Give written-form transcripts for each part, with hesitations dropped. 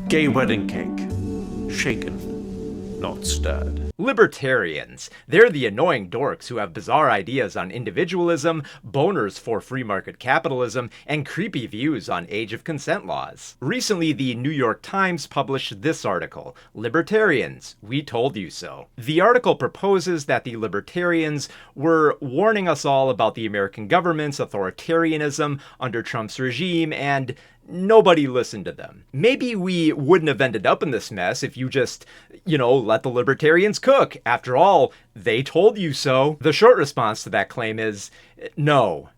Gay wedding cake. Shaken, not stirred. Libertarians. They're the annoying dorks who have bizarre ideas on individualism, boners for free market capitalism, and creepy views on age of consent laws. Recently, the New York Times published this article, Libertarians, We Told You So. The article proposes that the Libertarians were warning us all about the American government's authoritarianism under Trump's regime, and nobody listened to them. Maybe we wouldn't have ended up in this mess if you just, let the libertarians cook. After all, they told you so. The short response to that claim is, no.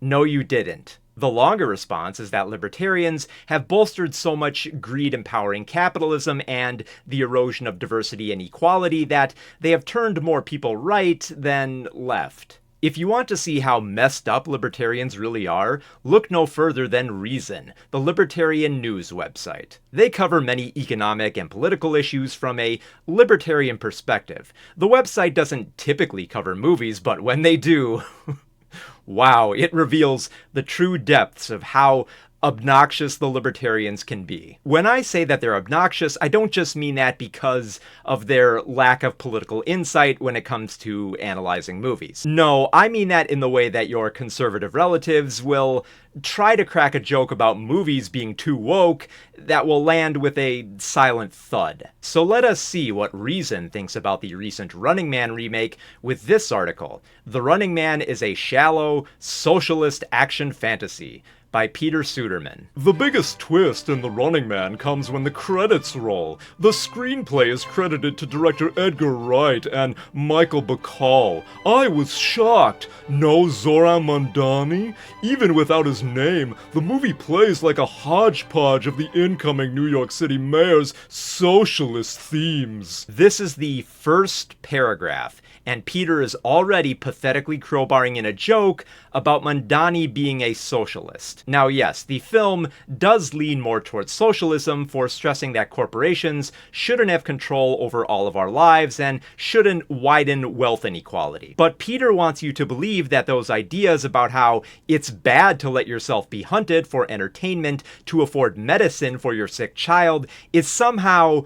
No, you didn't. The longer response is that libertarians have bolstered so much greed empowering capitalism and the erosion of diversity and equality that they have turned more people right than left. If you want to see how messed up libertarians really are, look no further than Reason, the libertarian news website. They cover many economic and political issues from a libertarian perspective. The website doesn't typically cover movies, but when they do, wow, it reveals the true depths of how obnoxious the libertarians can be. When I say that they're obnoxious, I don't just mean that because of their lack of political insight when it comes to analyzing movies. No, I mean that in the way that your conservative relatives will try to crack a joke about movies being too woke that will land with a silent thud. So let us see what Reason thinks about the recent Running Man remake with this article. The Running Man is a shallow, socialist action fantasy, by Peter Suderman. The biggest twist in The Running Man comes when the credits roll. The screenplay is credited to director Edgar Wright and Michael Bacall. I was shocked. No Zoran Mandani? Even without his name, the movie plays like a hodgepodge of the incoming New York City mayor's socialist themes. This is the first paragraph, and Peter is already pathetically crowbarring in a joke about Mandani being a socialist. Now yes, the film does lean more towards socialism for stressing that corporations shouldn't have control over all of our lives and shouldn't widen wealth inequality. But Peter wants you to believe that those ideas about how it's bad to let yourself be hunted for entertainment to afford medicine for your sick child is somehow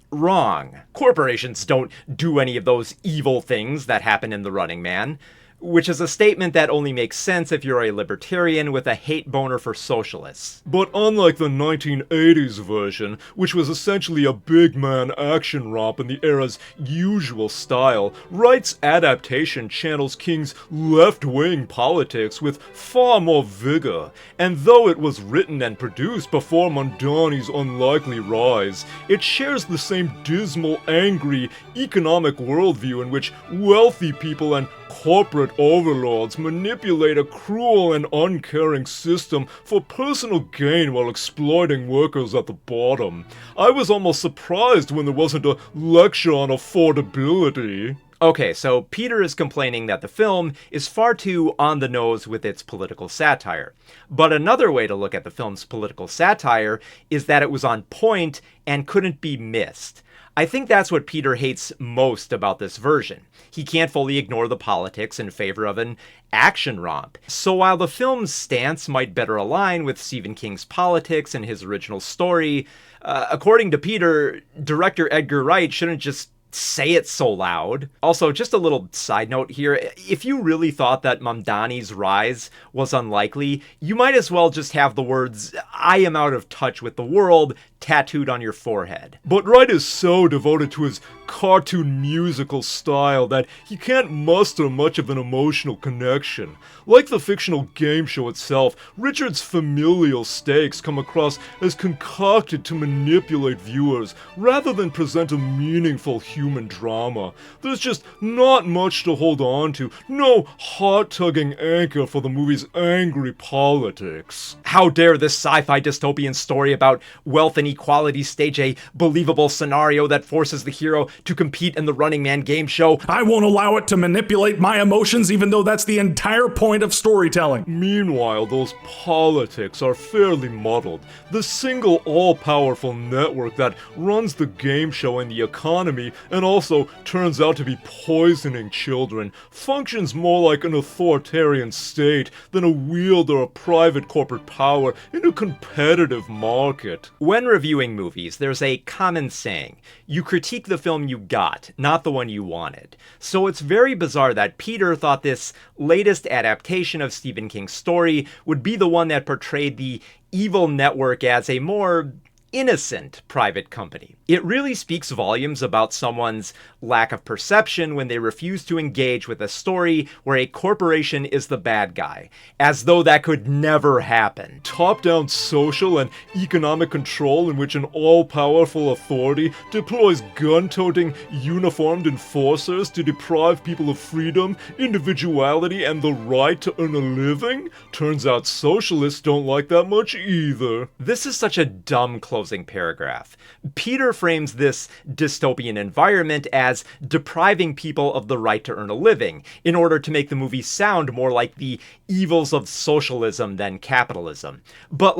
wrong. Corporations don't do any of those evil things that happen in The Running Man, which is a statement that only makes sense if you're a libertarian with a hate boner for socialists. But unlike the 1980s version, which was essentially a big man action romp in the era's usual style, Wright's adaptation channels King's left-wing politics with far more vigor, and though it was written and produced before Mandani's unlikely rise, it shares the same dismal, angry, economic worldview in which wealthy people and corporate overlords manipulate a cruel and uncaring system for personal gain while exploiting workers at the bottom. I was almost surprised when there wasn't a lecture on affordability. Okay, so Peter is complaining that the film is far too on the nose with its political satire. But another way to look at the film's political satire is that it was on point and couldn't be missed. I think that's what Peter hates most about this version. He can't fully ignore the politics in favor of an action romp. So while the film's stance might better align with Stephen King's politics and his original story, according to Peter, director Edgar Wright shouldn't just say it so loud. Also, just a little side note here, if you really thought that Mamdani's rise was unlikely, you might as well just have the words, "I am out of touch with the world," tattooed on your forehead. But Wright is so devoted to his cartoon musical style that he can't muster much of an emotional connection. Like the fictional game show itself, Richard's familial stakes come across as concocted to manipulate viewers rather than present a meaningful human drama. There's just not much to hold on to, no heart-tugging anchor for the movie's angry politics. How dare this sci-fi dystopian story about wealth and equality stage a believable scenario that forces the hero to compete in the Running Man game show. I won't allow it to manipulate my emotions, even though that's the entire point of storytelling. Meanwhile, those politics are fairly muddled. The single all-powerful network that runs the game show and the economy, and also turns out to be poisoning children, functions more like an authoritarian state than a wielder of private corporate power in a competitive market. When reviewing movies, there's a common saying: you critique the film you got, not the one you wanted. So it's very bizarre that Peter thought this latest adaptation of Stephen King's story would be the one that portrayed the evil network as a more innocent private company. It really speaks volumes about someone's lack of perception when they refuse to engage with a story where a corporation is the bad guy, as though that could never happen. Top-down social and economic control in which an all-powerful authority deploys gun-toting, uniformed enforcers to deprive people of freedom, individuality, and the right to earn a living? Turns out socialists don't like that much either. This is such a dumb closing paragraph. Peter frames this dystopian environment as depriving people of the right to earn a living, in order to make the movie sound more like the evils of socialism than capitalism. But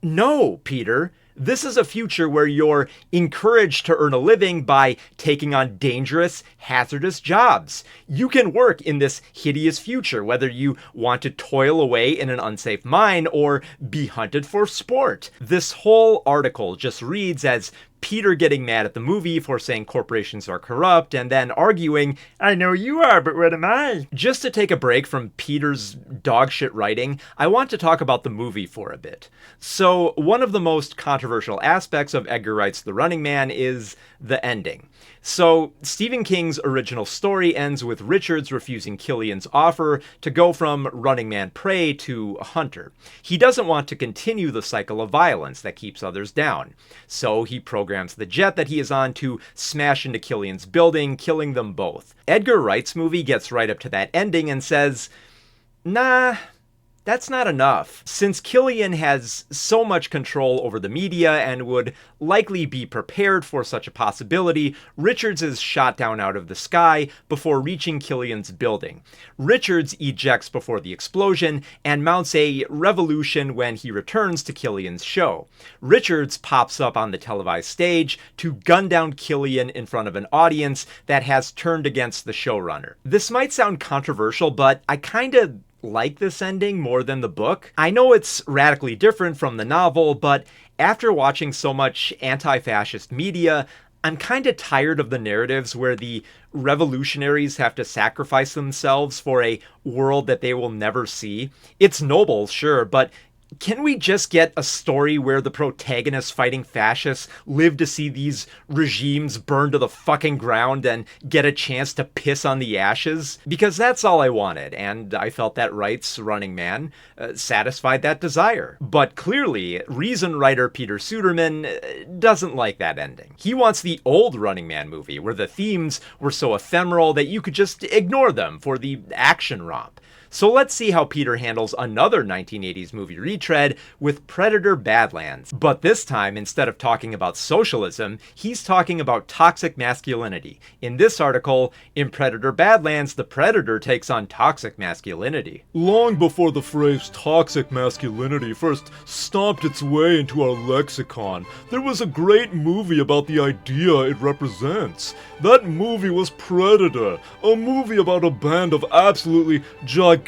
no, Peter. This is a future where you're encouraged to earn a living by taking on dangerous, hazardous jobs. You can work in this hideous future, whether you want to toil away in an unsafe mine or be hunted for sport. This whole article just reads as Peter getting mad at the movie for saying corporations are corrupt, and then arguing, "I know you are, but what am I?" Just to take a break from Peter's dogshit writing, I want to talk about the movie for a bit. So, one of the most controversial aspects of Edgar Wright's The Running Man is the ending. So, Stephen King's original story ends with Richards refusing Killian's offer to go from running man prey to hunter. He doesn't want to continue the cycle of violence that keeps others down. So he programs the jet that he is on to smash into Killian's building, killing them both. Edgar Wright's movie gets right up to that ending and says, nah, that's not enough. Since Killian has so much control over the media and would likely be prepared for such a possibility, Richards is shot down out of the sky before reaching Killian's building. Richards ejects before the explosion and mounts a revolution when he returns to Killian's show. Richards pops up on the televised stage to gun down Killian in front of an audience that has turned against the showrunner. This might sound controversial, but I kinda like this ending more than the book. I know it's radically different from the novel, but after watching so much anti-fascist media, I'm kinda tired of the narratives where the revolutionaries have to sacrifice themselves for a world that they will never see. It's noble, sure, but can we just get a story where the protagonists fighting fascists live to see these regimes burn to the fucking ground and get a chance to piss on the ashes? Because that's all I wanted, and I felt that Wright's Running Man satisfied that desire. But clearly, Reason writer Peter Suderman doesn't like that ending. He wants the old Running Man movie, where the themes were so ephemeral that you could just ignore them for the action romp. So let's see how Peter handles another 1980s movie retread with Predator Badlands. But this time, instead of talking about socialism, he's talking about toxic masculinity. In this article, in Predator Badlands, the Predator takes on toxic masculinity. Long before the phrase toxic masculinity first stomped its way into our lexicon, there was a great movie about the idea it represents. That movie was Predator, a movie about a band of absolutely gigantic,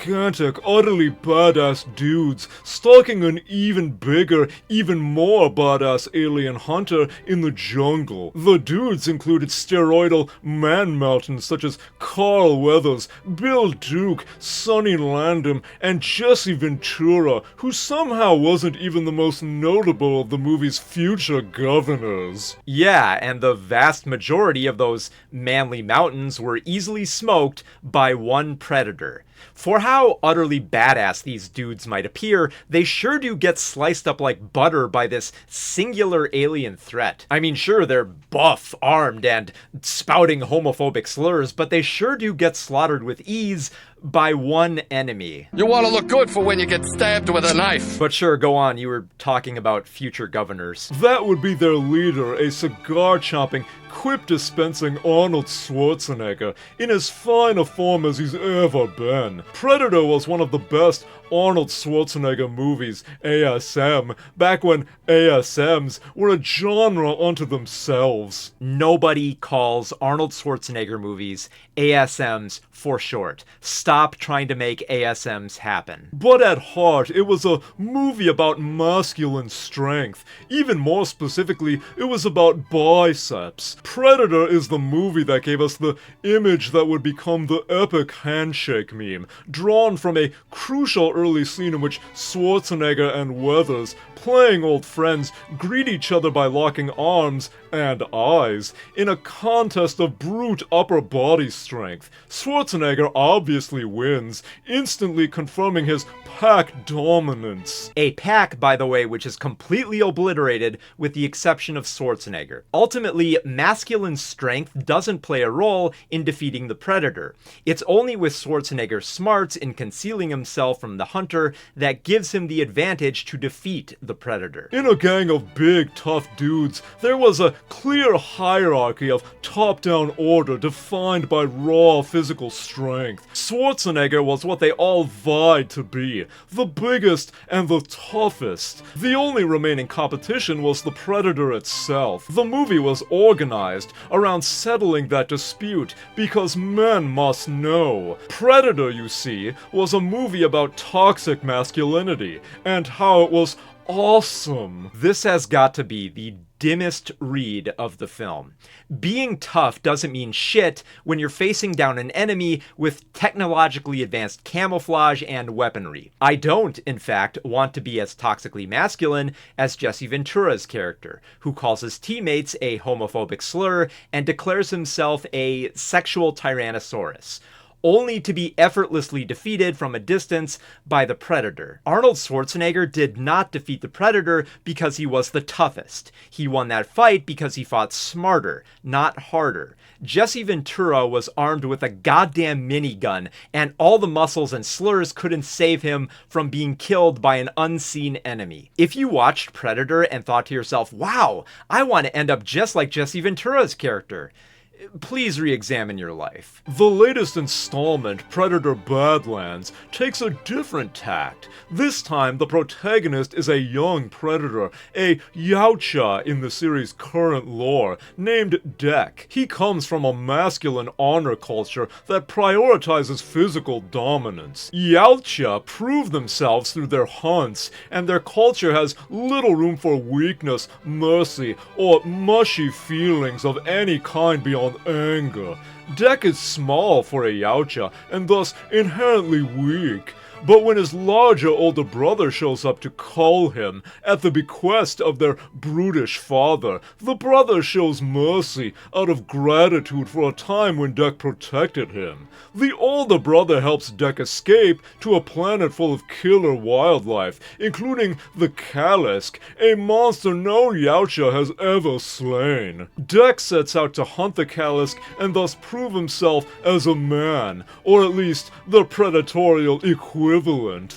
utterly badass dudes stalking an even bigger, even more badass alien hunter in the jungle. The dudes included steroidal man-mountains such as Carl Weathers, Bill Duke, Sonny Landham, and Jesse Ventura, who somehow wasn't even the most notable of the movie's future governors. Yeah, and the vast majority of those manly mountains were easily smoked by one predator. For how utterly badass these dudes might appear, they sure do get sliced up like butter by this singular alien threat. I mean, sure, they're buff, armed, and spouting homophobic slurs, but they sure do get slaughtered with ease by one enemy. You want to look good for when you get stabbed with a knife. But sure, go on, you were talking about future governors. That would be their leader, a cigar-chomping, quip-dispensing Arnold Schwarzenegger, in as fine a form as he's ever been. Predator was one of the best Arnold Schwarzenegger movies, ASM, back when ASMs were a genre unto themselves. Nobody calls Arnold Schwarzenegger movies ASMs for short. Stop stop trying to make ASMs happen. But at heart, it was a movie about masculine strength. Even more specifically, it was about biceps. Predator is the movie that gave us the image that would become the epic handshake meme, drawn from a crucial early scene in which Schwarzenegger and Weathers, playing old friends, greet each other by locking arms and eyes in a contest of brute upper body strength. Schwarzenegger obviously wins, instantly confirming his pack dominance. A pack, by the way, which is completely obliterated with the exception of Schwarzenegger. Ultimately, masculine strength doesn't play a role in defeating the Predator. It's only with Schwarzenegger's smarts in concealing himself from the hunter that gives him the advantage to defeat the Predator. In a gang of big, tough dudes, there was a clear hierarchy of top-down order defined by raw physical strength. Schwarzenegger was what they all vied to be, the biggest and the toughest. The only remaining competition was the Predator itself. The movie was organized around settling that dispute because men must know. Predator, you see, was a movie about toxic masculinity and how it was awesome. This has got to be the dimmest read of the film. Being tough doesn't mean shit when you're facing down an enemy with technologically advanced camouflage and weaponry. I don't, in fact, want to be as toxically masculine as Jesse Ventura's character, who calls his teammates a homophobic slur and declares himself a sexual tyrannosaurus, only to be effortlessly defeated from a distance by the Predator. Arnold Schwarzenegger did not defeat the Predator because he was the toughest. He won that fight because he fought smarter, not harder. Jesse Ventura was armed with a goddamn minigun, and all the muscles and slurs couldn't save him from being killed by an unseen enemy. If you watched Predator and thought to yourself, wow, I want to end up just like Jesse Ventura's character, please re-examine your life. The latest installment, Predator Badlands, takes a different tact. This time, the protagonist is a young predator, a Yautja in the series' current lore, named Dek. He comes from a masculine honor culture that prioritizes physical dominance. Yautja prove themselves through their hunts, and their culture has little room for weakness, mercy, or mushy feelings of any kind beyond anger. Dek is small for a Yautja, and thus inherently weak. But when his larger older brother shows up to cull him, at the bequest of their brutish father, the brother shows mercy out of gratitude for a time when Dek protected him. The older brother helps Dek escape to a planet full of killer wildlife, including the Kalisk, a monster no Yautja has ever slain. Dek sets out to hunt the Kalisk and thus prove himself as a man, or at least the predatorial equivalent.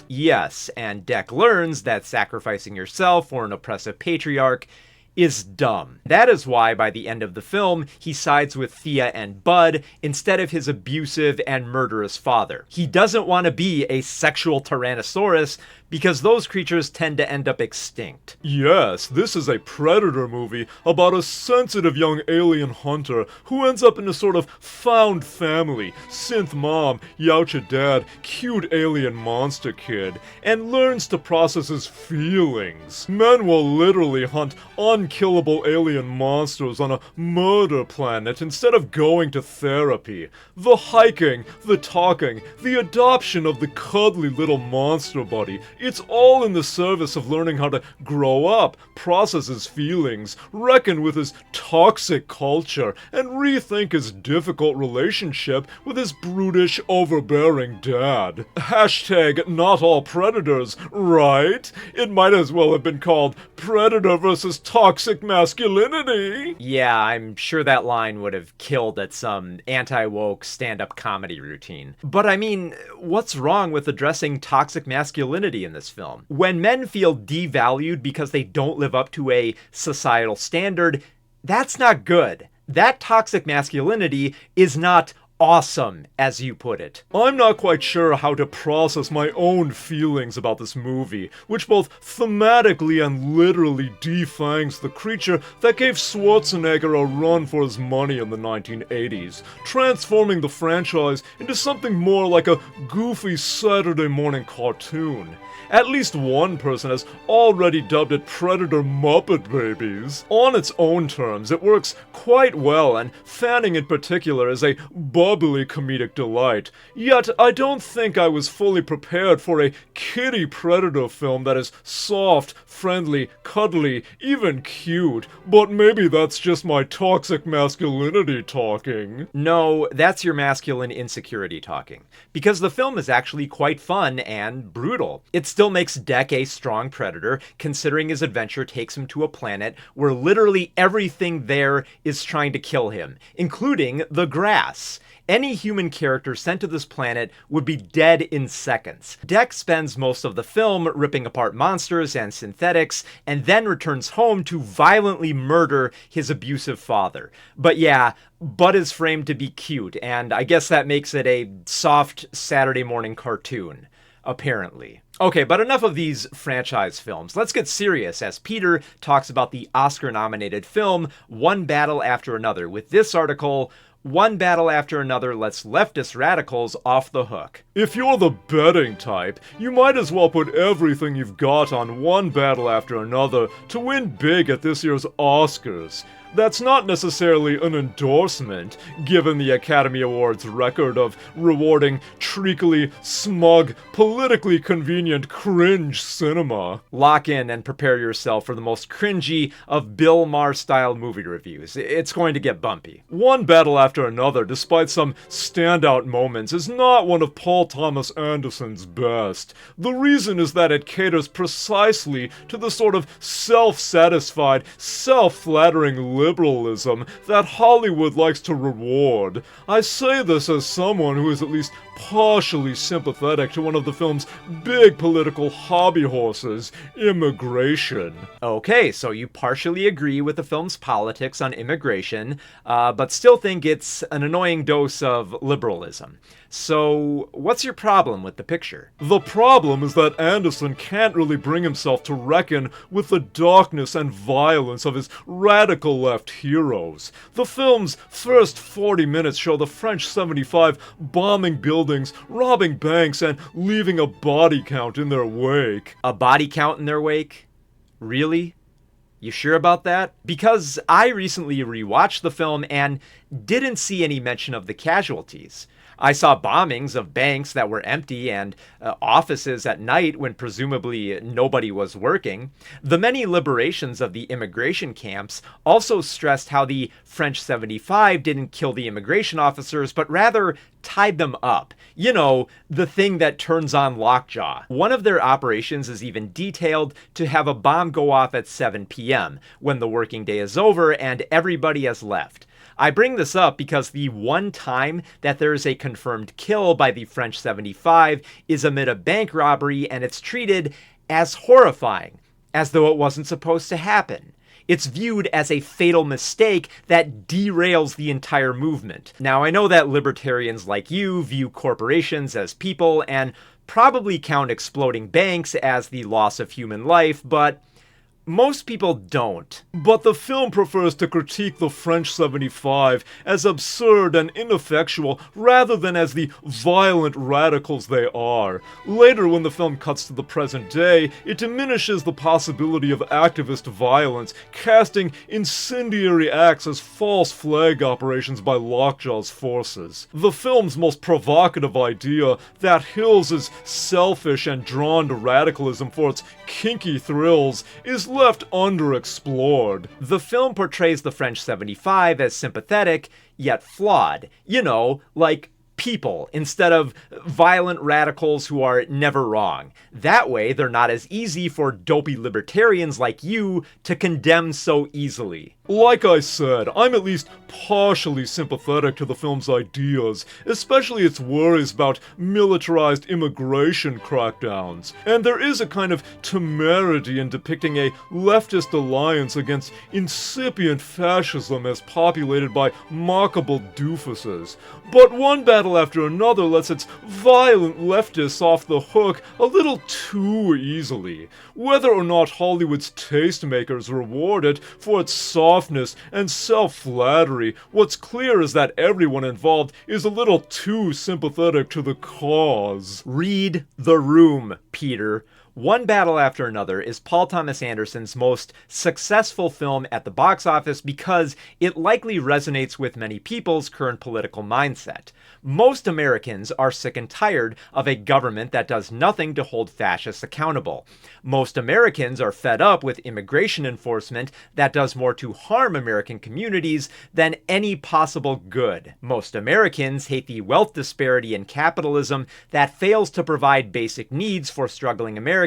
Yes, and Dek learns that sacrificing yourself for an oppressive patriarch is dumb. That is why by the end of the film, he sides with Thea and Bud instead of his abusive and murderous father. He doesn't want to be a sexual tyrannosaurus because those creatures tend to end up extinct. Yes, this is a Predator movie about a sensitive young alien hunter who ends up in a sort of found family, synth mom, Yautja dad, cute alien monster kid, and learns to process his feelings. Men will literally hunt unkillable alien monsters on a murder planet instead of going to therapy. The hiking, the talking, the adoption of the cuddly little monster buddy, it's all in the service of learning how to grow up, process his feelings, reckon with his toxic culture, and rethink his difficult relationship with his brutish, overbearing dad. Hashtag not all predators, right? It might as well have been called Predator versus Toxic Masculinity. Yeah, I'm sure that line would have killed at some anti-woke stand-up comedy routine. But I mean, what's wrong with addressing toxic masculinity in this film? When men feel devalued because they don't live up to a societal standard, that's not good. That toxic masculinity is not awesome, as you put it. I'm not quite sure how to process my own feelings about this movie, which both thematically and literally defangs the creature that gave Schwarzenegger a run for his money in the 1980s, transforming the franchise into something more like a goofy Saturday morning cartoon. At least one person has already dubbed it Predator Muppet Babies. On its own terms, it works quite well, and Fanning in particular is a bubbly comedic delight. Yet, I don't think I was fully prepared for a kiddie Predator film that is soft, friendly, cuddly, even cute. But maybe that's just my toxic masculinity talking. No, that's your masculine insecurity talking. Because the film is actually quite fun and brutal. It still makes Deck a strong predator, considering his adventure takes him to a planet where literally everything there is trying to kill him, including the grass. Any human character sent to this planet would be dead in seconds. Deck spends most of the film ripping apart monsters and synthetics, and then returns home to violently murder his abusive father. But yeah, Bud is framed to be cute, and I guess that makes it a soft Saturday morning cartoon. Apparently. Okay, but enough of these franchise films. Let's get serious as Peter talks about the Oscar-nominated film One Battle After Another with this article, One Battle After Another lets leftist radicals off the hook. If you're the betting type, you might as well put everything you've got on One Battle After Another to win big at this year's Oscars. That's not necessarily an endorsement, given the Academy Awards record of rewarding treacly, smug, politically convenient cringe cinema. Lock in and prepare yourself for the most cringy of Bill Maher-style movie reviews. It's going to get bumpy. One Battle After Another, despite some standout moments, is not one of Paul Thomas Anderson's best. The reason is that it caters precisely to the sort of self-satisfied, self-flattering liberalism that Hollywood likes to reward. I say this as someone who is at least partially sympathetic to one of the film's big political hobby horses, immigration. Okay, so you partially agree with the film's politics on immigration, but still think it's an annoying dose of liberalism. So, what's your problem with the picture? The problem is that Anderson can't really bring himself to reckon with the darkness and violence of his radical left heroes. The film's first 40 minutes show the French 75 bombing buildings, robbing banks, and leaving a body count in their wake. A body count in their wake? Really? You sure about that? Because I recently rewatched the film and didn't see any mention of the casualties. I saw bombings of banks that were empty and offices at night when presumably nobody was working. The many liberations of the immigration camps also stressed how the French 75 didn't kill the immigration officers, but rather tied them up. You know, the thing that turns on Lockjaw. One of their operations is even detailed to have a bomb go off at 7 p.m. when the working day is over and everybody has left. I bring this up because the one time that there is a confirmed kill by the French 75 is amid a bank robbery, and it's treated as horrifying, as though it wasn't supposed to happen. It's viewed as a fatal mistake that derails the entire movement. Now, I know that libertarians like you view corporations as people and probably count exploding banks as the loss of human life, but most people don't. But the film prefers to critique the French 75 as absurd and ineffectual rather than as the violent radicals they are. Later, when the film cuts to the present day, it diminishes the possibility of activist violence, casting incendiary acts as false flag operations by Lockjaw's forces. The film's most provocative idea, that Hills is selfish and drawn to radicalism for its kinky thrills, is left underexplored. The film portrays the French 75 as sympathetic, yet flawed. You know, like people instead of violent radicals who are never wrong. That way, they're not as easy for dopey libertarians like you to condemn so easily. Like I said, I'm at least partially sympathetic to the film's ideas, especially its worries about militarized immigration crackdowns. And there is a kind of temerity in depicting a leftist alliance against incipient fascism as populated by mockable doofuses. But one battle after another lets its violent leftists off the hook a little too easily. Whether or not Hollywood's tastemakers reward it for its softness and self-flattery, what's clear is that everyone involved is a little too sympathetic to the cause. Read the room, Peter. One Battle After Another is Paul Thomas Anderson's most successful film at the box office because it likely resonates with many people's current political mindset. Most Americans are sick and tired of a government that does nothing to hold fascists accountable. Most Americans are fed up with immigration enforcement that does more to harm American communities than any possible good. Most Americans hate the wealth disparity in capitalism that fails to provide basic needs for struggling Americans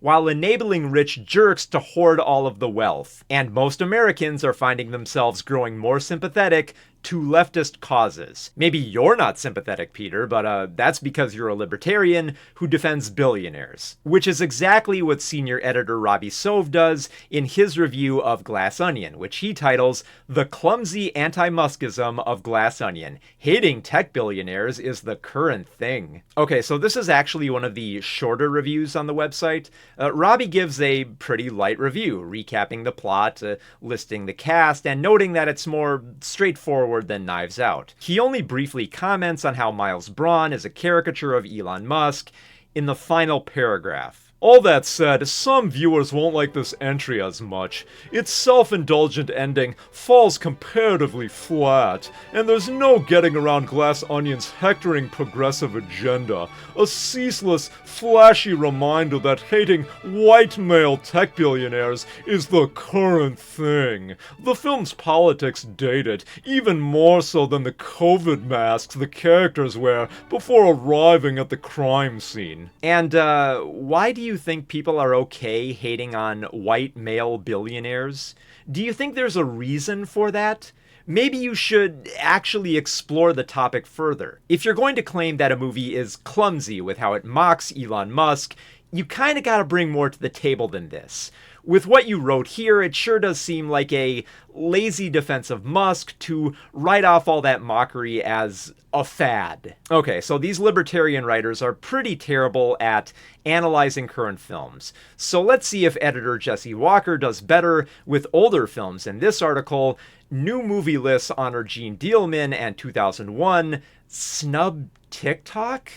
while enabling rich jerks to hoard all of the wealth. And most Americans are finding themselves growing more sympathetic to leftist causes. Maybe you're not sympathetic, Peter, but that's because you're a libertarian who defends billionaires. Which is exactly what senior editor Robbie Sove does in his review of Glass Onion, which he titles The Clumsy Anti-Muskism of Glass Onion. Hating tech billionaires is the current thing. Okay, so this is actually one of the shorter reviews on the website. Robbie gives a pretty light review, recapping the plot, listing the cast, and noting that it's more straightforward than Knives Out. He only briefly comments on how Miles Braun is a caricature of Elon Musk in the final paragraph. All that said, some viewers won't like this entry as much. Its self-indulgent ending falls comparatively flat, and there's no getting around Glass Onion's hectoring progressive agenda, a ceaseless, flashy reminder that hating white male tech billionaires is the current thing. The film's politics date it, even more so than the COVID masks the characters wear before arriving at the crime scene. And, why do you think people are okay hating on white male billionaires? Do you think there's a reason for that? Maybe you should actually explore the topic further. If you're going to claim that a movie is clumsy with how it mocks Elon Musk, you kinda gotta bring more to the table than this. With what you wrote here, it sure does seem like a lazy defense of Musk to write off all that mockery as a fad. Okay, so these libertarian writers are pretty terrible at analyzing current films. So let's see if editor Jesse Walker does better with older films. In this article, New Movie Lists honor Gene Dealman and 2001 snub TikTok?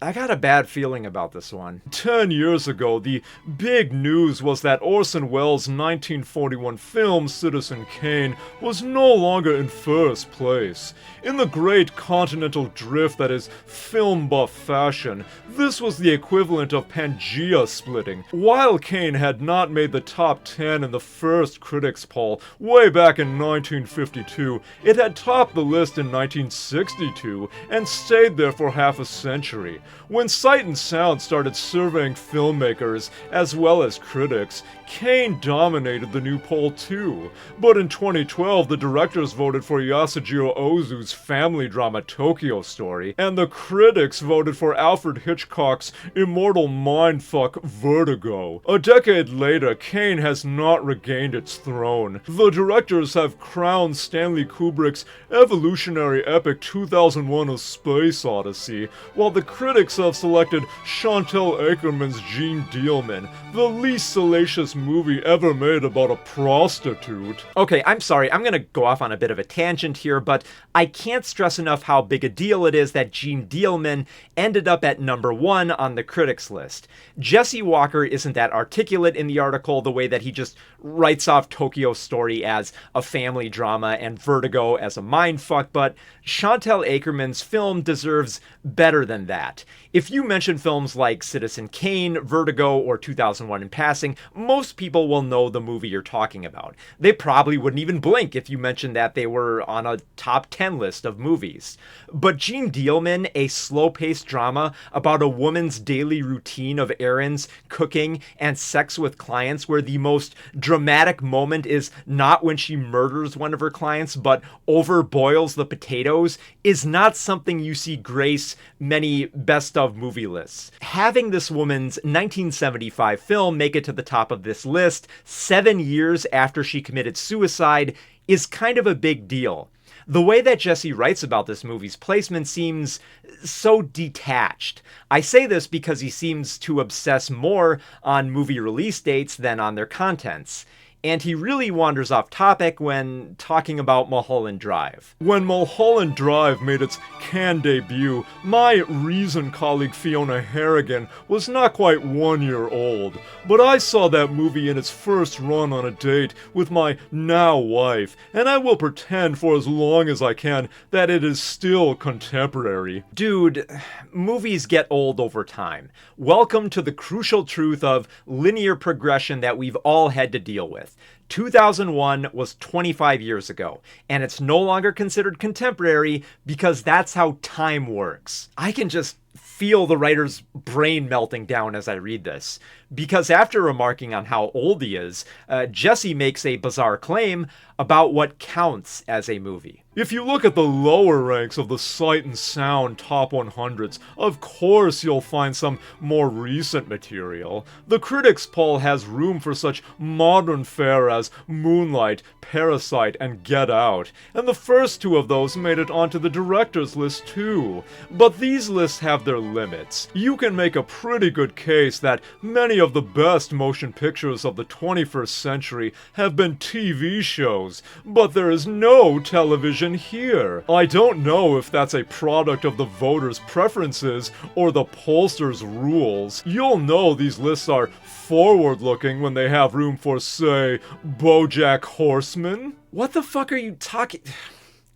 I got a bad feeling about this one. 10 years ago, the big news was that Orson Welles' 1941 film Citizen Kane was no longer in first place. In the great continental drift that is film buff fashion, this was the equivalent of Pangea splitting. While Kane had not made the top 10 in the first critics poll way back in 1952, it had topped the list in 1962 and stayed there for half a century. When Sight and Sound started surveying filmmakers as well as critics, Kane dominated the new poll too. But in 2012, the directors voted for Yasujiro Ozu's family drama Tokyo Story, and the critics voted for Alfred Hitchcock's immortal mindfuck Vertigo. A decade later, Kane has not regained its throne. The directors have crowned Stanley Kubrick's evolutionary epic 2001: A Space Odyssey, while the critics have selected Chantal Akerman's Gene Dealman, the least salacious movie ever made about a prostitute. Okay, I'm sorry, I'm gonna go off on a bit of a tangent here, but I can't stress enough how big a deal it is that Gene Dealman ended up at number 1 on the critics list. Jesse Walker isn't that articulate in the article the way that he just writes off Tokyo Story as a family drama and Vertigo as a mindfuck, but Chantal Akerman's film deserves better than that. If you mention films like Citizen Kane, Vertigo, or 2001 in passing, most people will know the movie you're talking about. They probably wouldn't even blink if you mentioned that they were on a top 10 list of movies. But Gene Dealman, a slow-paced drama about a woman's daily routine of errands, cooking, and sex with clients, where the most dramatic moment is not when she murders one of her clients, but overboils the potatoes, is not something you see grace many best of movie lists. Having this woman's 1975 film make it to the top of this list 7 years after she committed suicide is kind of a big deal. The way that Jesse writes about this movie's placement seems so detached. I say this because he seems to obsess more on movie release dates than on their contents. And he really wanders off topic when talking about Mulholland Drive. When Mulholland Drive made its Cannes debut, my Reason colleague Fiona Harrigan was not quite 1 year old, but I saw that movie in its first run on a date with my now wife, and I will pretend for as long as I can that it is still contemporary. Dude, movies get old over time. Welcome to the crucial truth of linear progression that we've all had to deal with. 2001 was 25 years ago, and it's no longer considered contemporary because that's how time works. I can just feel the writer's brain melting down as I read this, because after remarking on how old he is, Jesse makes a bizarre claim about what counts as a movie. If you look at the lower ranks of the Sight and Sound Top 100s, of course you'll find some more recent material. The critics poll has room for such modern fare as Moonlight, Parasite, and Get Out, and the first two of those made it onto the director's list too. But these lists have their limits. You can make a pretty good case that many of the best motion pictures of the 21st century have been TV shows, but there is no television here. I don't know if that's a product of the voters' preferences or the pollsters' rules. You'll know these lists are forward-looking when they have room for, say, BoJack Horseman. What the fuck are you talking?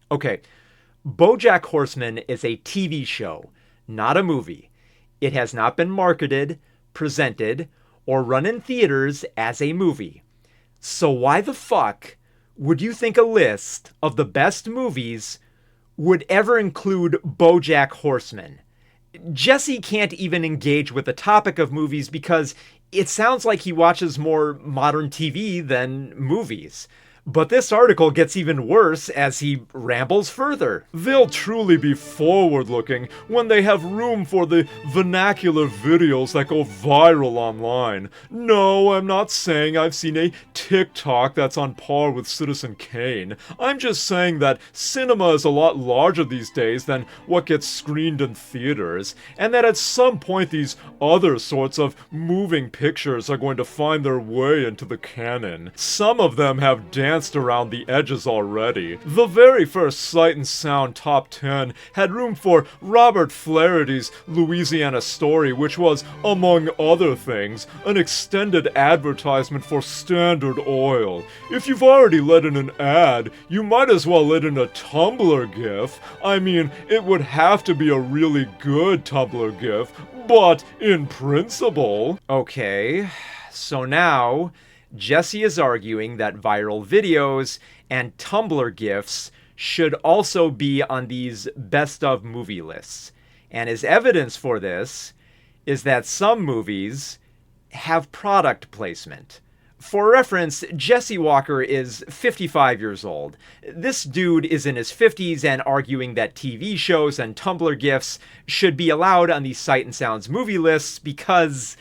Okay, BoJack Horseman is a TV show, not a movie. It has not been marketed, presented, or run in theaters as a movie. So why the fuck would you think a list of the best movies would ever include BoJack Horseman? Jesse can't even engage with the topic of movies because it sounds like he watches more modern TV than movies. But this article gets even worse as he rambles further. They'll truly be forward-looking when they have room for the vernacular videos that go viral online. No, I'm not saying I've seen a TikTok that's on par with Citizen Kane. I'm just saying that cinema is a lot larger these days than what gets screened in theaters, and that at some point these other sorts of moving pictures are going to find their way into the canon. Some of them have danced around the edges already. The very first Sight and Sound Top 10 had room for Robert Flaherty's Louisiana Story, which was, among other things, an extended advertisement for Standard Oil. If you've already let in an ad, you might as well let in a Tumblr GIF. I mean, it would have to be a really good Tumblr GIF, but in principle. Okay, so now Jesse is arguing that viral videos and Tumblr GIFs should also be on these best of movie lists. And his evidence for this is that some movies have product placement. For reference, Jesse Walker is 55 years old. This dude is in his 50s and arguing that TV shows and Tumblr GIFs should be allowed on these Sight and Sound's movie lists because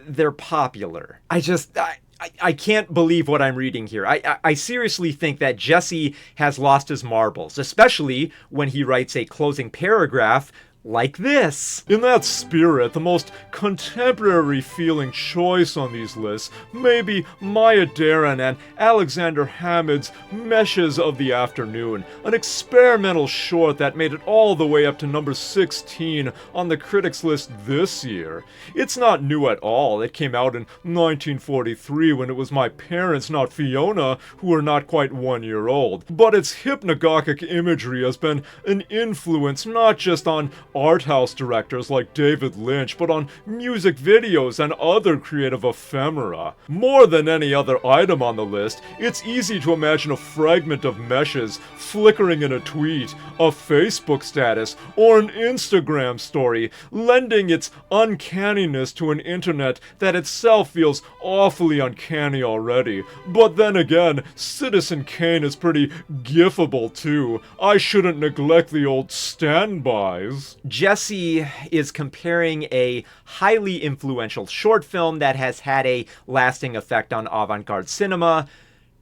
they're popular. I can't believe what I'm reading here. I seriously think that Jesse has lost his marbles, especially when he writes a closing paragraph like this. In that spirit, the most contemporary feeling choice on these lists may be Maya Deren and Alexander Hamid's Meshes of the Afternoon, an experimental short that made it all the way up to number 16 on the critics list this year. It's not new at all. It came out in 1943 when it was my parents, not Fiona, who were not quite 1 year old. But its hypnagogic imagery has been an influence not just on art house directors like David Lynch, but on music videos and other creative ephemera. More than any other item on the list, it's easy to imagine a fragment of meshes flickering in a tweet, a Facebook status, or an Instagram story, lending its uncanniness to an internet that itself feels awfully uncanny already. But then again, Citizen Kane is pretty gifable too. I shouldn't neglect the old standbys. Jesse is comparing a highly influential short film that has had a lasting effect on avant-garde cinema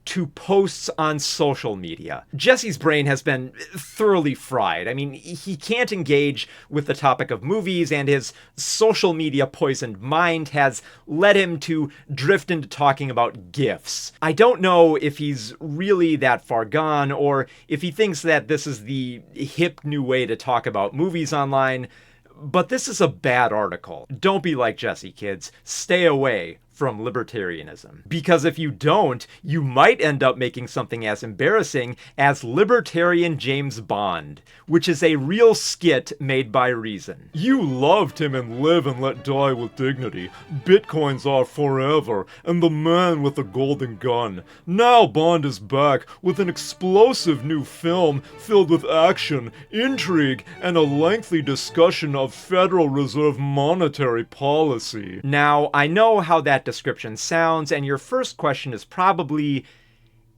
to posts on social media. Jesse's brain has been thoroughly fried. I mean, he can't engage with the topic of movies, and his social media poisoned mind has led him to drift into talking about GIFs. I don't know if he's really that far gone, or if he thinks that this is the hip new way to talk about movies online, but this is a bad article. Don't be like Jesse, kids. Stay away from libertarianism. Because if you don't, you might end up making something as embarrassing as Libertarian James Bond, which is a real skit made by Reason. You loved him in Live and Let Die with Dignity, Bitcoins Are Forever, and The Man with the Golden Gun. Now Bond is back with an explosive new film filled with action, intrigue, and a lengthy discussion of Federal Reserve monetary policy. Now, I know how that description sounds, and your first question is probably,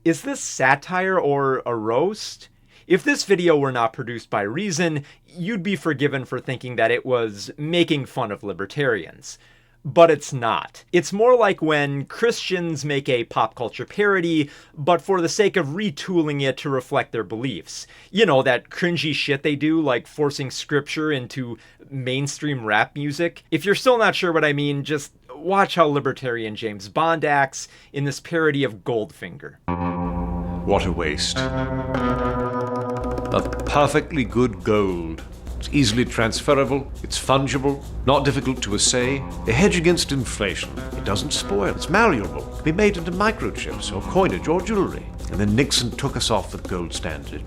is this satire or a roast? If this video were not produced by Reason, you'd be forgiven for thinking that it was making fun of libertarians. But it's not. It's more like when Christians make a pop culture parody, but for the sake of retooling it to reflect their beliefs. You know, that cringy shit they do, like forcing scripture into mainstream rap music. If you're still not sure what I mean, just watch how Libertarian James Bond acts in this parody of Goldfinger. What a waste. Of perfectly good gold. It's easily transferable, it's fungible, not difficult to assay, a hedge against inflation. It doesn't spoil, it's malleable, can be made into microchips or coinage or jewelry. And then Nixon took us off the gold standard.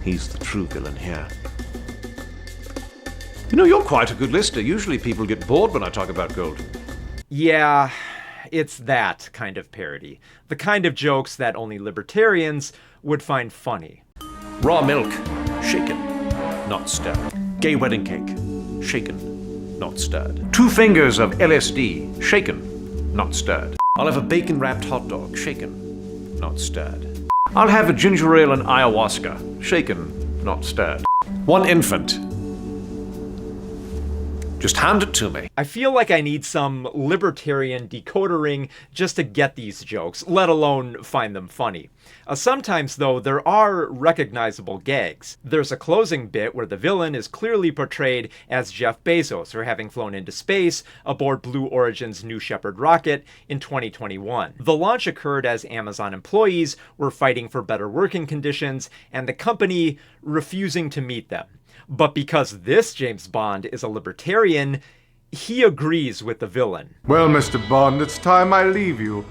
He's the true villain here. You know, you're quite a good listener. Usually people get bored when I talk about gold. Yeah, it's that kind of parody. The kind of jokes that only libertarians would find funny. Raw milk, shaken, not stirred. Gay wedding cake, shaken, not stirred. 2 fingers of LSD, shaken, not stirred. I'll have a bacon-wrapped hot dog, shaken, not stirred. I'll have a ginger ale and ayahuasca, shaken, not stirred. 1 infant. Just hand it to me. I feel like I need some libertarian decoder ring just to get these jokes, let alone find them funny. Sometimes, though, there are recognizable gags. There's a closing bit where the villain is clearly portrayed as Jeff Bezos for having flown into space aboard Blue Origin's New Shepard rocket in 2021. The launch occurred as Amazon employees were fighting for better working conditions and the company refusing to meet them. But because this James Bond is a libertarian, he agrees with the villain. Well, Mr. Bond, it's time I leave you.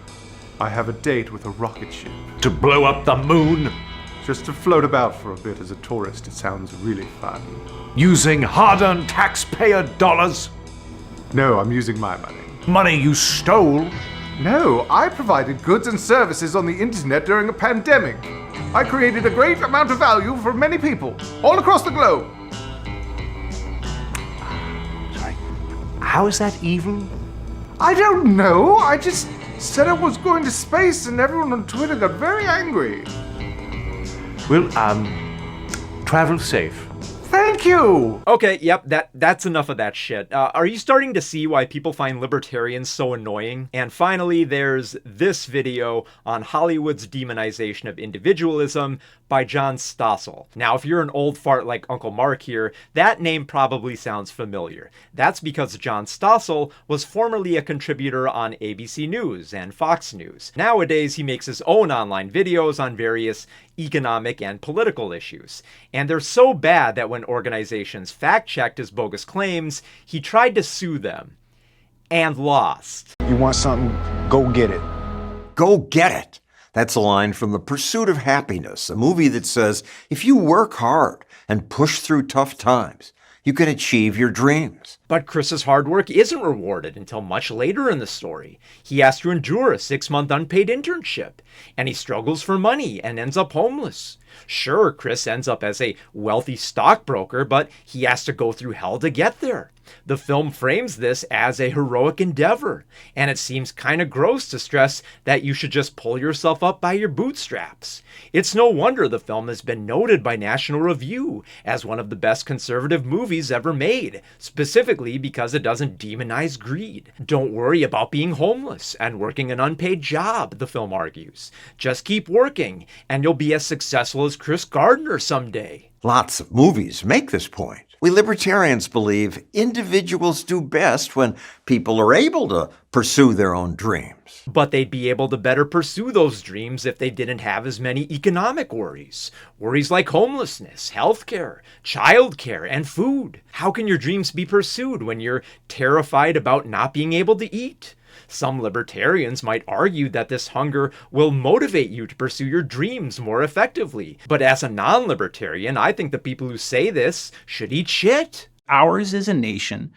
I have a date with a rocket ship. To blow up the moon? Just to float about for a bit as a tourist, it sounds really fun. Using hard-earned taxpayer dollars? No, I'm using my money. Money you stole? No, I provided goods and services on the internet during a pandemic. I created a great amount of value for many people, all across the globe. Sorry. How is that evil? I don't know. I just said I was going to space and everyone on Twitter got very angry. Well, travel safe. Thank you! Okay, yep, that's enough of that shit. Are you starting to see why people find libertarians so annoying? And finally, there's this video on Hollywood's demonization of individualism by John Stossel. Now, if you're an old fart like Uncle Mark here, that name probably sounds familiar. That's because John Stossel was formerly a contributor on ABC News and Fox News. Nowadays, he makes his own online videos on various economic and political issues. And they're so bad that when organizations fact-checked his bogus claims, he tried to sue them. And lost. You want something? Go get it. Go get it. That's a line from The Pursuit of Happiness, a movie that says, if you work hard and push through tough times, you can achieve your dreams. But Chris's hard work isn't rewarded until much later in the story. He has to endure a 6-month unpaid internship, and he struggles for money and ends up homeless. Sure, Chris ends up as a wealthy stockbroker, but he has to go through hell to get there. The film frames this as a heroic endeavor, and it seems kind of gross to stress that you should just pull yourself up by your bootstraps. It's no wonder the film has been noted by National Review as one of the best conservative movies ever made, specifically because it doesn't demonize greed. Don't worry about being homeless and working an unpaid job, the film argues. Just keep working, and you'll be as successful as Chris Gardner someday. Lots of movies make this point. We libertarians believe individuals do best when people are able to pursue their own dreams. But they'd be able to better pursue those dreams if they didn't have as many economic worries. Worries like homelessness, healthcare, childcare, and food. How can your dreams be pursued when you're terrified about not being able to eat? Some libertarians might argue that this hunger will motivate you to pursue your dreams more effectively. But as a non-libertarian, I think the people who say this should eat shit. Ours is a nation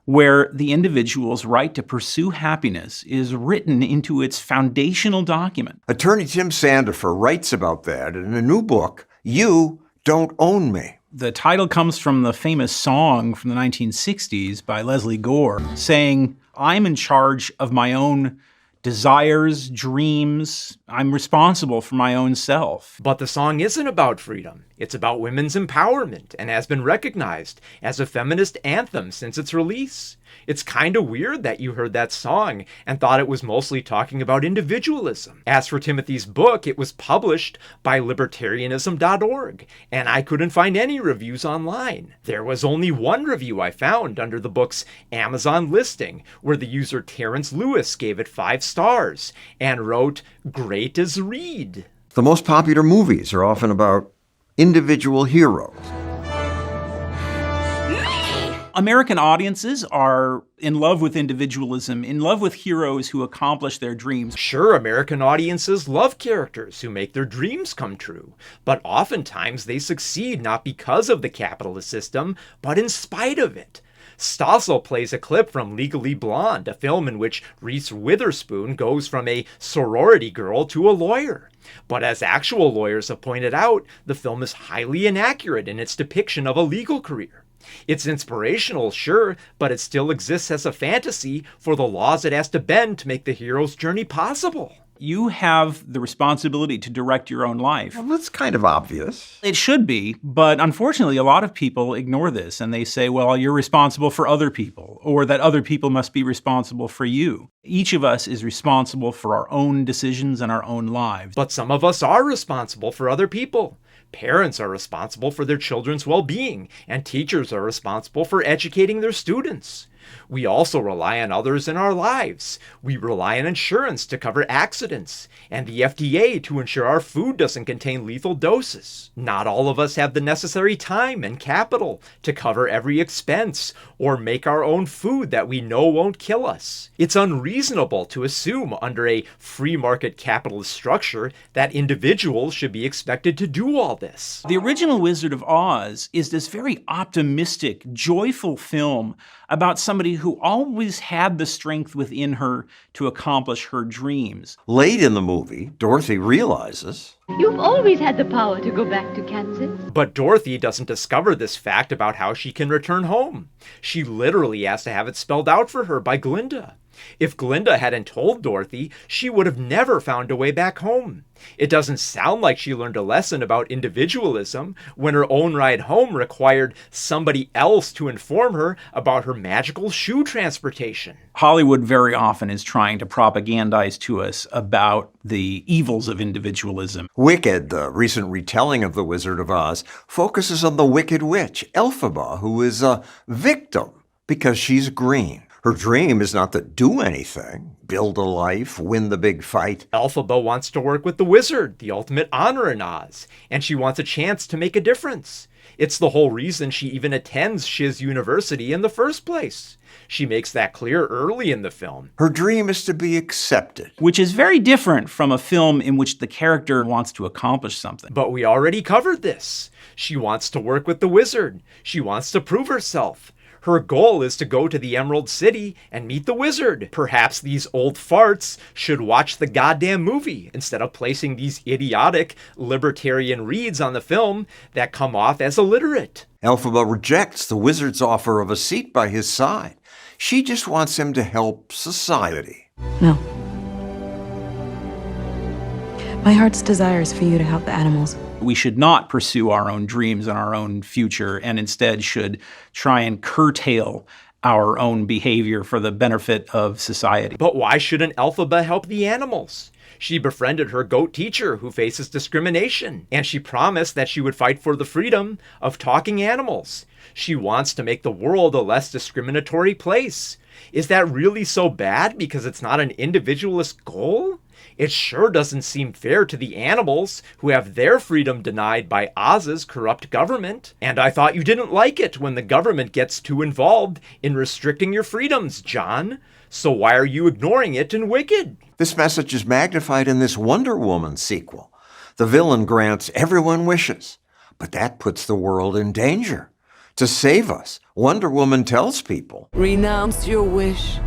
where the individual's right to pursue happiness is written into its foundational document. Attorney Tim Sandifer writes about that in a new book, You Don't Own Me. The title comes from the famous song from the 1960s by Leslie Gore saying, I'm in charge of my own desires, dreams. I'm responsible for my own self. But the song isn't about freedom. It's about women's empowerment and has been recognized as a feminist anthem since its release. It's kind of weird that you heard that song and thought it was mostly talking about individualism. As for Timothy's book, it was published by libertarianism.org, and I couldn't find any reviews online. There was only one review I found under the book's Amazon listing, where the user Terrence Lewis gave it 5 stars and wrote, "Great as read." The most popular movies are often about individual heroes. American audiences are in love with individualism, in love with heroes who accomplish their dreams. Sure, American audiences love characters who make their dreams come true, but oftentimes they succeed not because of the capitalist system, but in spite of it. Stossel plays a clip from Legally Blonde, a film in which Reese Witherspoon goes from a sorority girl to a lawyer. But as actual lawyers have pointed out, the film is highly inaccurate in its depiction of a legal career. It's inspirational, sure, but it still exists as a fantasy for the laws it has to bend to make the hero's journey possible. You have the responsibility to direct your own life. Well, that's kind of obvious. It should be, but unfortunately, a lot of people ignore this and they say, well, you're responsible for other people, or that other people must be responsible for you. Each of us is responsible for our own decisions and our own lives. But some of us are responsible for other people. Parents are responsible for their children's well-being, and teachers are responsible for educating their students. We also rely on others in our lives. We rely on insurance to cover accidents, and the FDA to ensure our food doesn't contain lethal doses. Not all of us have the necessary time and capital to cover every expense or make our own food that we know won't kill us. It's unreasonable to assume under a free market capitalist structure that individuals should be expected to do all this. The original Wizard of Oz is this very optimistic, joyful film about somebody who always had the strength within her to accomplish her dreams. Late in the movie, Dorothy realizes You've always had the power to go back to Kansas. But Dorothy doesn't discover this fact about how she can return home. She literally has to have it spelled out for her by Glinda. If Glinda hadn't told Dorothy, she would have never found a way back home. It doesn't sound like she learned a lesson about individualism when her own ride home required somebody else to inform her about her magical shoe transportation. Hollywood very often is trying to propagandize to us about the evils of individualism. Wicked, the recent retelling of The Wizard of Oz, focuses on the Wicked Witch, Elphaba, who is a victim because she's green. Her dream is not to do anything, build a life, win the big fight. Elphaba wants to work with the wizard, the ultimate honor in Oz, and she wants a chance to make a difference. It's the whole reason she even attends Shiz University in the first place. She makes that clear early in the film. Her dream is to be accepted. Which is very different from a film in which the character wants to accomplish something. But we already covered this. She wants to work with the wizard. She wants to prove herself. Her goal is to go to the Emerald City and meet the wizard. Perhaps these old farts should watch the goddamn movie instead of placing these idiotic libertarian reads on the film that come off as illiterate. Elphaba rejects the wizard's offer of a seat by his side. She just wants him to help society. No. My heart's desire is for you to help the animals. We should not pursue our own dreams and our own future, and instead should try and curtail our own behavior for the benefit of society. But why shouldn't Elphaba help the animals? She befriended her goat teacher who faces discrimination, and she promised that she would fight for the freedom of talking animals. She wants to make the world a less discriminatory place. Is that really so bad because it's not an individualist goal? It sure doesn't seem fair to the animals who have their freedom denied by Oz's corrupt government. And I thought you didn't like it when the government gets too involved in restricting your freedoms, John. So why are you ignoring it in Wicked? This message is magnified in this Wonder Woman sequel. The villain grants everyone wishes, but that puts the world in danger. To save us, Wonder Woman tells people, Renounce your wish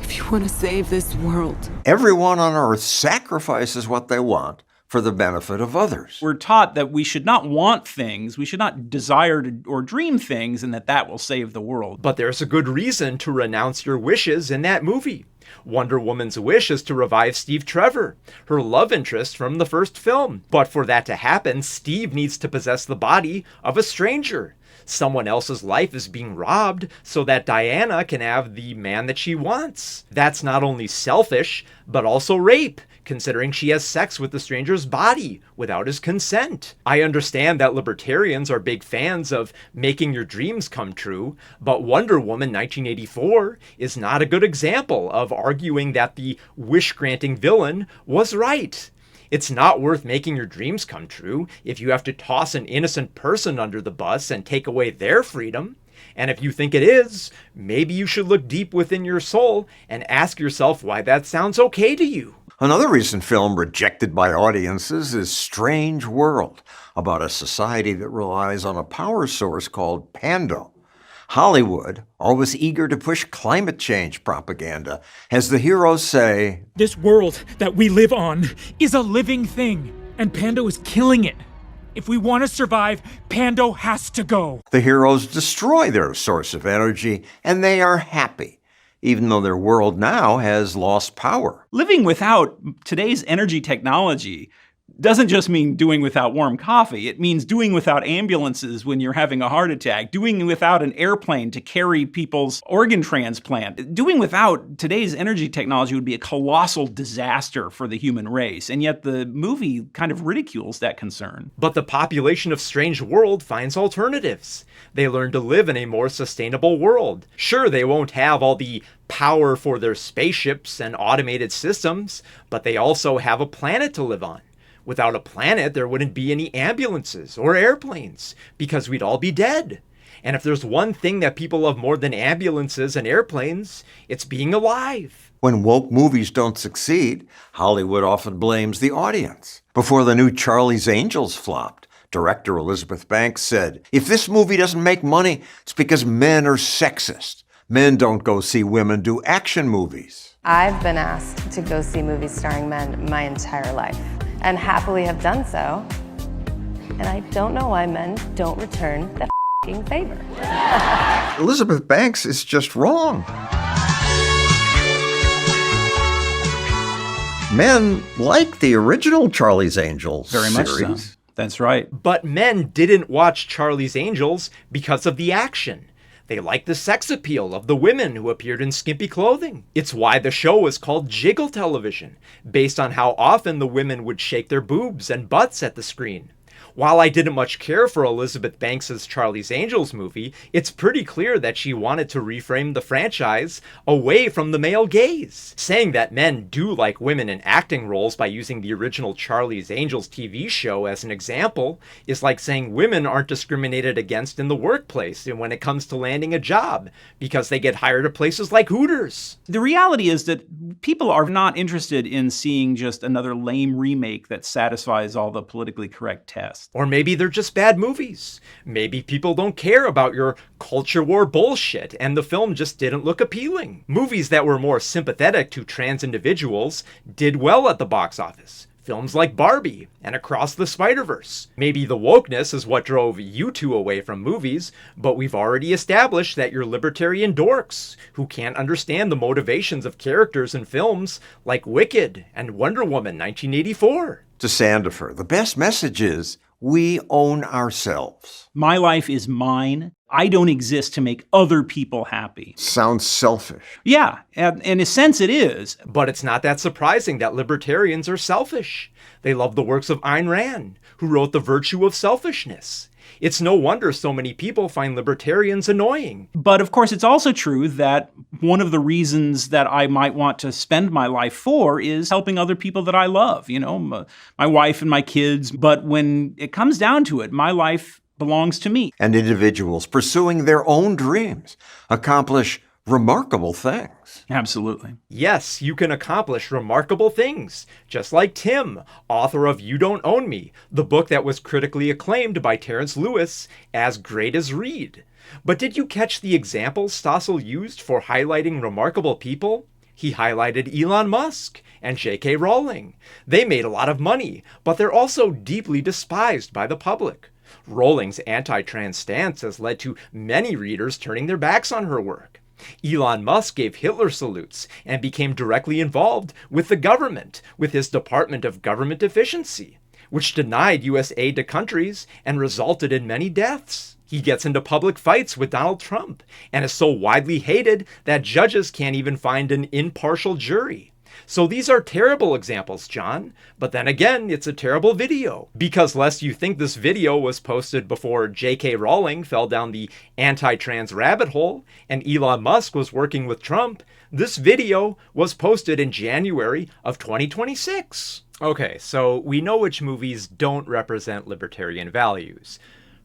if you want to save this world. Everyone on Earth sacrifices what they want for the benefit of others. We're taught that we should not want things, we should not desire or dream things, and that will save the world. But there's a good reason to renounce your wishes in that movie. Wonder Woman's wish is to revive Steve Trevor, her love interest from the first film. But for that to happen, Steve needs to possess the body of a stranger. Someone else's life is being robbed so that Diana can have the man that she wants. That's not only selfish, but also rape, considering she has sex with the stranger's body without his consent. I understand that libertarians are big fans of making your dreams come true, but Wonder Woman 1984 is not a good example of arguing that the wish-granting villain was right. It's not worth making your dreams come true if you have to toss an innocent person under the bus and take away their freedom. And if you think it is, maybe you should look deep within your soul and ask yourself why that sounds okay to you. Another recent film rejected by audiences is Strange World, about a society that relies on a power source called Pando. Hollywood, always eager to push climate change propaganda, has the heroes say, This world that we live on is a living thing, and Pando is killing it. If we want to survive, Pando has to go. The heroes destroy their source of energy, and they are happy, even though their world now has lost power. Living without today's energy technology doesn't just mean doing without warm coffee. It means doing without ambulances when you're having a heart attack, doing without an airplane to carry people's organ transplant. Doing without today's energy technology would be a colossal disaster for the human race, and yet the movie kind of ridicules that concern. But the population of Strange World finds alternatives. They learn to live in a more sustainable world. Sure, they won't have all the power for their spaceships and automated systems, but they also have a planet to live on. Without a planet, there wouldn't be any ambulances or airplanes, because we'd all be dead. And if there's one thing that people love more than ambulances and airplanes, it's being alive. When woke movies don't succeed, Hollywood often blames the audience. Before the new Charlie's Angels flopped, director Elizabeth Banks said, "If this movie doesn't make money, it's because men are sexist. Men don't go see women do action movies." I've been asked to go see movies starring men my entire life, and happily have done so. And I don't know why men don't return the f***ing favor. Elizabeth Banks is just wrong. Men like the original Charlie's Angels Very much series. so. That's right. But men didn't watch Charlie's Angels because of the action. They liked the sex appeal of the women who appeared in skimpy clothing. It's why the show was called Jiggle Television, based on how often the women would shake their boobs and butts at the screen. While I didn't much care for Elizabeth Banks's Charlie's Angels movie, it's pretty clear that she wanted to reframe the franchise away from the male gaze. Saying that men do like women in acting roles by using the original Charlie's Angels TV show as an example is like saying women aren't discriminated against in the workplace and when it comes to landing a job because they get hired at places like Hooters. The reality is that people are not interested in seeing just another lame remake that satisfies all the politically correct tests. Or maybe they're just bad movies. Maybe people don't care about your culture war bullshit and the film just didn't look appealing. Movies that were more sympathetic to trans individuals did well at the box office. Films like Barbie and Across the Spider-Verse. Maybe the wokeness is what drove you two away from movies, but we've already established that you're libertarian dorks who can't understand the motivations of characters in films like Wicked and Wonder Woman 1984. To Sandifer, the best message is we own ourselves. My life is mine. I don't exist to make other people happy. Sounds selfish. Yeah, and in a sense it is. But it's not that surprising that libertarians are selfish. They love the works of Ayn Rand, who wrote The Virtue of Selfishness. It's no wonder so many people find libertarians annoying. But of course, it's also true that one of the reasons that I might want to spend my life for is helping other people that I love, you know, my wife and my kids. But when it comes down to it, my life belongs to me. And individuals pursuing their own dreams accomplish remarkable things. Absolutely. Yes, you can accomplish remarkable things, just like Tim, author of You Don't Own Me, the book that was critically acclaimed by Terrence Lewis as great as Reed. But did you catch the examples Stossel used for highlighting remarkable people? He highlighted Elon Musk and J.K. Rowling. They made a lot of money, but they're also deeply despised by the public. Rowling's anti-trans stance has led to many readers turning their backs on her work. Elon Musk gave Hitler salutes and became directly involved with the government, with his Department of Government Efficiency, which denied U.S. aid to countries and resulted in many deaths. He gets into public fights with Donald Trump and is so widely hated that judges can't even find an impartial jury. So these are terrible examples, John. But then again, it's a terrible video. Because lest you think this video was posted before J.K. Rowling fell down the anti-trans rabbit hole and Elon Musk was working with Trump, this video was posted in January of 2026. Okay, so we know which movies don't represent libertarian values.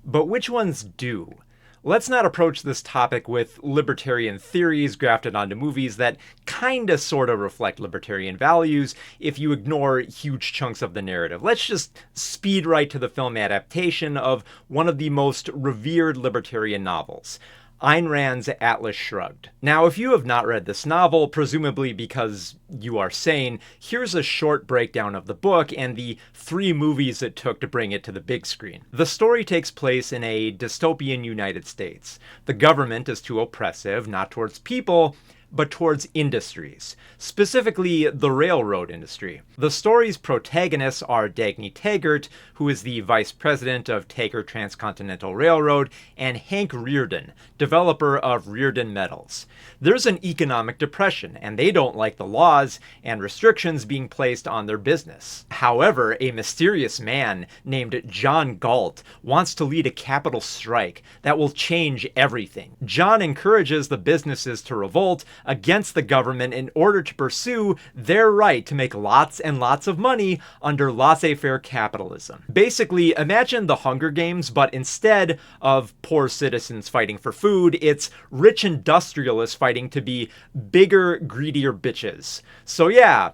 But which ones do? Let's not approach this topic with libertarian theories grafted onto movies that kinda sorta reflect libertarian values if you ignore huge chunks of the narrative. Let's just speed right to the film adaptation of one of the most revered libertarian novels, Ayn Rand's Atlas Shrugged. Now, if you have not read this novel, presumably because you are sane, here's a short breakdown of the book and the 3 movies it took to bring it to the big screen. The story takes place in a dystopian United States. The government is too oppressive, not towards people, but towards industries, specifically the railroad industry. The story's protagonists are Dagny Taggart, who is the vice president of Taggart Transcontinental Railroad, and Hank Reardon, developer of Reardon Metals. There's an economic depression, and they don't like the laws and restrictions being placed on their business. However, a mysterious man named John Galt wants to lead a capital strike that will change everything. John encourages the businesses to revolt against the government in order to pursue their right to make lots and lots of money under laissez-faire capitalism. Basically, imagine the Hunger Games, but instead of poor citizens fighting for food, it's rich industrialists fighting to be bigger, greedier bitches. So yeah,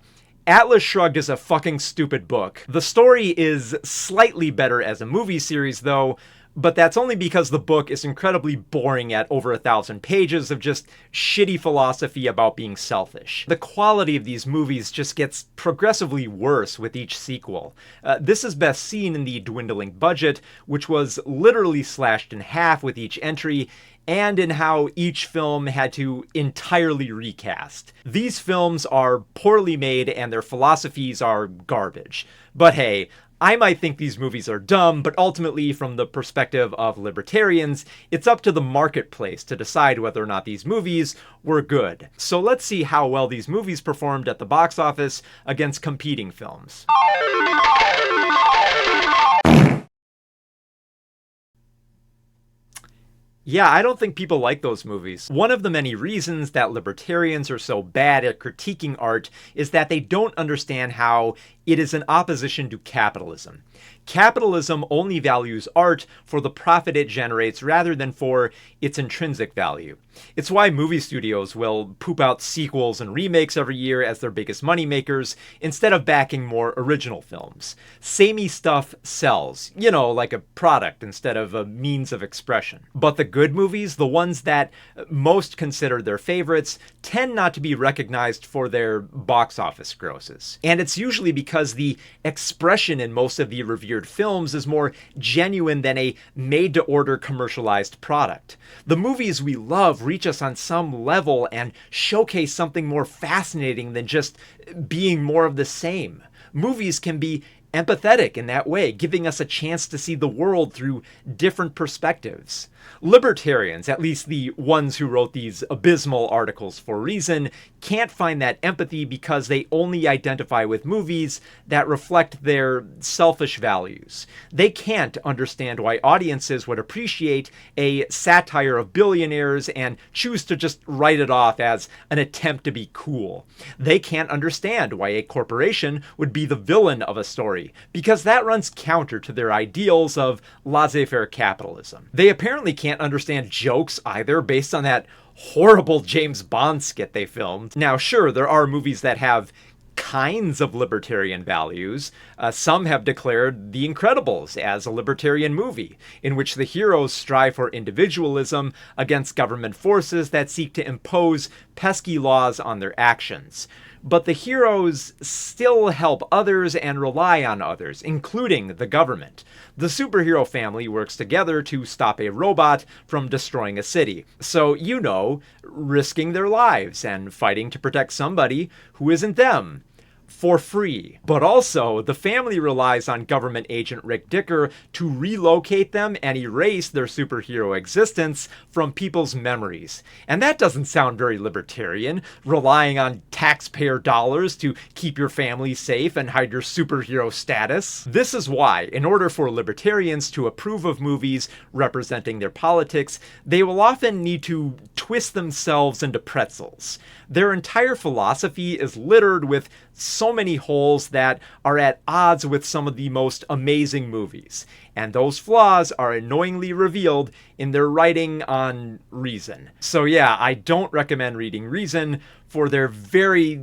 Atlas Shrugged is a fucking stupid book. The story is slightly better as a movie series though, but that's only because the book is incredibly boring at over 1,000 pages of just shitty philosophy about being selfish. The quality of these movies just gets progressively worse with each sequel. This is best seen in the dwindling budget, which was literally slashed in half with each entry, and in how each film had to entirely recast. These films are poorly made and their philosophies are garbage. But hey, I might think these movies are dumb, but ultimately, from the perspective of libertarians, it's up to the marketplace to decide whether or not these movies were good. So let's see how well these movies performed at the box office against competing films. Yeah, I don't think people like those movies. One of the many reasons that libertarians are so bad at critiquing art is that they don't understand how it is in opposition to capitalism. Capitalism only values art for the profit it generates rather than for its intrinsic value. It's why movie studios will poop out sequels and remakes every year as their biggest moneymakers instead of backing more original films. Samey stuff sells, like a product instead of a means of expression. But the good movies, the ones that most consider their favorites, tend not to be recognized for their box office grosses. And it's usually because the expression in most of the revered films is more genuine than a made-to-order commercialized product. The movies we love reach us on some level and showcase something more fascinating than just being more of the same. Movies can be empathetic in that way, giving us a chance to see the world through different perspectives. Libertarians, at least the ones who wrote these abysmal articles for Reason, can't find that empathy because they only identify with movies that reflect their selfish values. They can't understand why audiences would appreciate a satire of billionaires and choose to just write it off as an attempt to be cool. They can't understand why a corporation would be the villain of a story, because that runs counter to their ideals of laissez-faire capitalism. They apparently can't understand jokes either, based on that horrible James Bond skit they filmed. Now, sure, there are movies that have kinds of libertarian values. Some have declared The Incredibles as a libertarian movie, in which the heroes strive for individualism against government forces that seek to impose pesky laws on their actions. But the heroes still help others and rely on others, including the government. The superhero family works together to stop a robot from destroying a city. So, risking their lives and fighting to protect somebody who isn't them. For free. But also, the family relies on government agent Rick Dicker to relocate them and erase their superhero existence from people's memories. And that doesn't sound very libertarian, relying on taxpayer dollars to keep your family safe and hide your superhero status. This is why, in order for libertarians to approve of movies representing their politics, they will often need to twist themselves into pretzels. Their entire philosophy is littered with so many holes that are at odds with some of the most amazing movies. And those flaws are annoyingly revealed in their writing on Reason. So yeah, I don't recommend reading Reason for their very,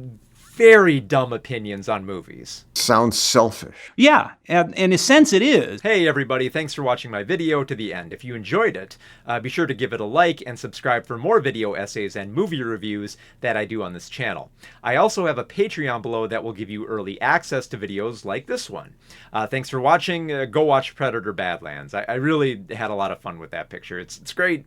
very dumb opinions on movies. Sounds selfish. Yeah, in a sense it is. Hey everybody, thanks for watching my video to the end. If you enjoyed it, be sure to give it a like and subscribe for more video essays and movie reviews that I do on this channel. I also have a Patreon below that will give you early access to videos like this one. Thanks for watching. Go watch Predator Badlands. I really had a lot of fun with that picture. It's great.